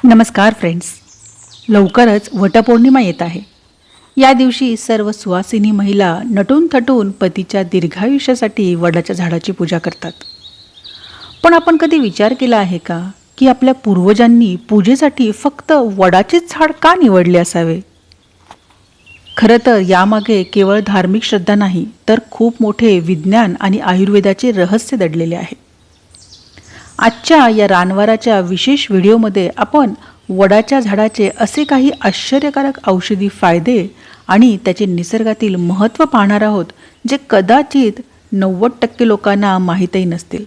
नमस्कार फ्रेंड्स. लवकरच वटपौर्णिमा येत आहे. या दिवशी सर्व सुवासिनी महिला नटून थटून पतीच्या दीर्घायुष्यासाठी वडाच्या झाडाची पूजा करतात. पण आपण कधी विचार केला आहे का की आपल्या पूर्वजांनी पूजेसाठी फक्त वडाचेच झाड का निवडले असावे? खरं तर यामागे केवळ धार्मिक श्रद्धा नाही, तर खूप मोठे विज्ञान आणि आयुर्वेदाचे रहस्य दडलेले आहे. आजच्या या रानवाराच्या विशेष व्हिडिओमध्ये आपण वडाच्या झाडाचे असे काही आश्चर्यकारक औषधी फायदे आणि त्याचे निसर्गातील महत्त्व पाहणार आहोत, जे कदाचित 90% लोकांना माहीतही नसतील.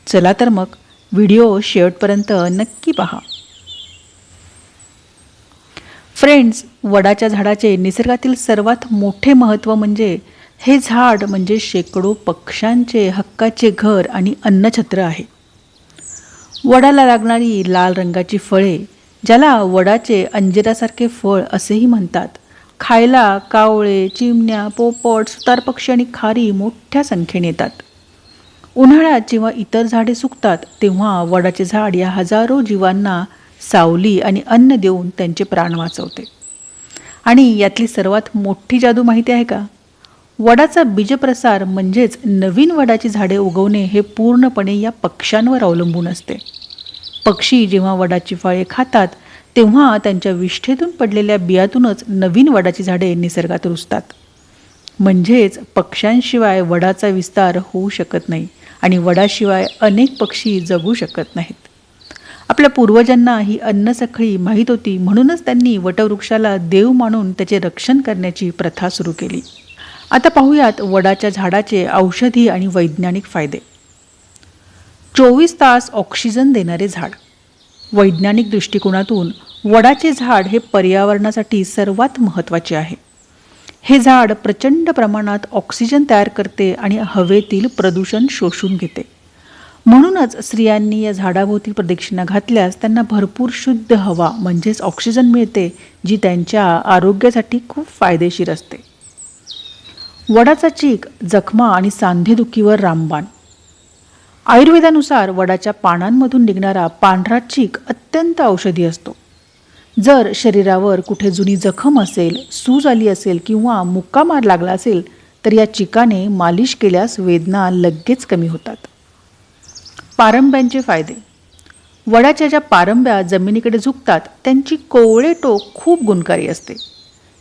चला तर मग व्हिडिओ शेवटपर्यंत नक्की पहा. फ्रेंड्स, वडाच्या झाडाचे निसर्गातील सर्वात मोठे महत्त्व म्हणजे हे झाड म्हणजे शेकडो पक्ष्यांचे हक्काचे घर आणि अन्नछत्र आहे. वडाला लागणारी लाल रंगाची फळे, ज्याला वडाचे अंजिरासारखे फळ असेही म्हणतात, खायला कावळे, चिमण्या, पोपट, सुतार पक्षी आणि खारी मोठ्या संख्येने येतात. उन्हाळ्यात जेव्हा इतर झाडे सुकतात, तेव्हा वडाचे झाड या हजारो जीवांना सावली आणि अन्न देऊन त्यांचे प्राण वाचवते. आणि यातली सर्वात मोठी जादू माहिती आहे का? वडाचा बीजप्रसार म्हणजेच नवीन वडाची झाडे उगवणे हे पूर्णपणे या पक्ष्यांवर अवलंबून असते. पक्षी जेव्हा वडाची फळे खातात, तेव्हा त्यांच्या विष्ठेतून पडलेल्या बियातूनच नवीन वडाची झाडे निसर्गात रुजतात. म्हणजेच पक्ष्यांशिवाय वडाचा विस्तार होऊ शकत नाही आणि वडाशिवाय अनेक पक्षी जगू शकत नाहीत. आपल्या पूर्वजांना ही अन्नसखळी माहीत होती, म्हणूनच त्यांनी वटवृक्षाला देव मानून त्याचे रक्षण करण्याची प्रथा सुरू केली. आता पाहूयात वडाच्या झाडाचे औषधी आणि वैज्ञानिक फायदे. 24 तास ऑक्सिजन देणारे झाड. वैज्ञानिक दृष्टिकोनातून वडाचे झाड हे पर्यावरणासाठी सर्वात महत्त्वाचे आहे. हे झाड प्रचंड प्रमाणात ऑक्सिजन तयार करते आणि हवेतील प्रदूषण शोषून घेते. म्हणूनच स्त्रियांनी या झाडाभोवती प्रदक्षिणा घातल्यास त्यांना भरपूर शुद्ध हवा म्हणजेच ऑक्सिजन मिळते, जी त्यांच्या आरोग्यासाठी खूप फायदेशीर असते. वडाचा चीक जखमा आणि सांधेदुखीवर रामबाण. आयुर्वेदानुसार वडाच्या पानांमधून निघणारा पांढरा चीक अत्यंत औषधी असतो. जर शरीरावर कुठे जुनी जखम असेल, सूज आली असेल किंवा मुक्का मार लागला असेल, तर या चिकाने मालिश केल्यास वेदना लगेच कमी होतात. पारंब्यांचे फायदे. वडाच्या ज्या पारंब्या जमिनीकडे झुकतात, त्यांची कोवळे टोक खूप गुणकारी असते.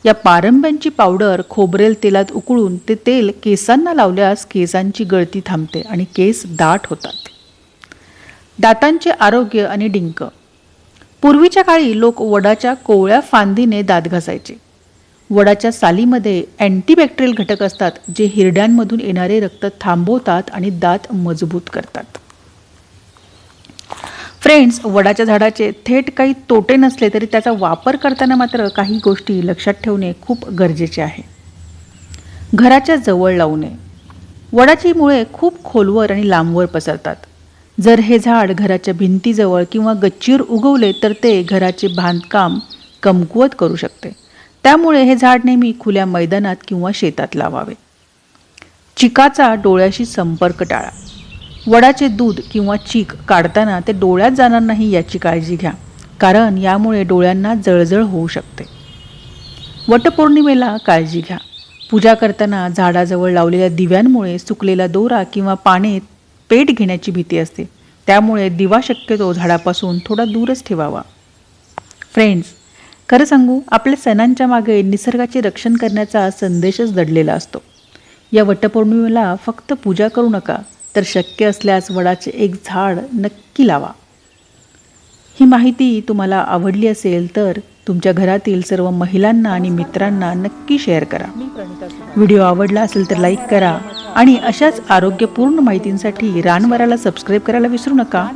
या पारंब्यांची पावडर खोबरेल तेलात उकळून ते तेल केसांना लावल्यास केसांची गळती थांबते आणि केस दाट होतात. दातांचे आरोग्य आणि डिंक. पूर्वीच्या काळी लोक वडाच्या कोवळ्या फांदीने दात घासायचे. वडाच्या सालीमध्ये अँटीबॅक्टेरियल घटक असतात, जे हिरड्यांमधून येणारे रक्त थांबवतात आणि दात मजबूत करतात. फ्रेंड्स, वडाच्या झाडाचे थेट काही तोटे नसले तरी त्याचा वापर करताना मात्र काही गोष्टी लक्षात ठेवणे खूप गरजेचे आहे. घराच्या जवळ लावू नये. वडाची मुळे खूप खोलवर आणि लांबवर पसरतात. जर हे झाड घराच्या भिंतीजवळ किंवा गच्चीवर उगवले तर ते घराचे बांधकाम कमकुवत करू शकते. त्यामुळे हे झाड नेहमी खुल्या मैदानात किंवा शेतात लावावे. चिकाचा डोळ्याशी संपर्क टाळा. वडाचे दूध किंवा चीक काढताना ते डोळ्यात जाणार नाही याची काळजी घ्या, कारण यामुळे डोळ्यांना जळजळ होऊ शकते. वटपौर्णिमेला काळजी घ्या. पूजा करताना झाडाजवळ लावलेल्या दिव्यांमुळे सुकलेला दोरा किंवा पाने पेट घेण्याची भीती असते. त्यामुळे दिवा शक्यतो झाडापासून थोडा दूरच ठेवावा. फ्रेंड्स, खरं सांगू, आपल्या सणांच्या मागे निसर्गाचे रक्षण करण्याचा संदेशच दडलेला असतो. या वटपौर्णिमेला फक्त पूजा करू नका, तर शक्य असल्यास वडाचे एक झाड नक्की लावा. ही माहिती तुम्हाला आवडली असेल तर तुमच्या घरातील सर्व महिलांना आणि मित्रांना नक्की शेअर करा. व्हिडिओ आवडला असेल तर लाईक करा आणि अशाच आरोग्यपूर्ण माहितींसाठी रानवाराला सबस्क्राईब करायला विसरू नका.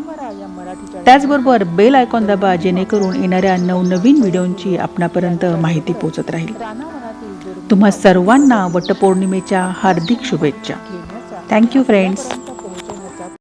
त्याचबरोबर बेल आयकॉन दाबा, जेणेकरून येणाऱ्या नवनवीन व्हिडिओंची आपणापर्यंत माहिती पोहोचत राहील. तुम्हा सर्वांना वटपौर्णिमेच्या हार्दिक शुभेच्छा. Thank you friends.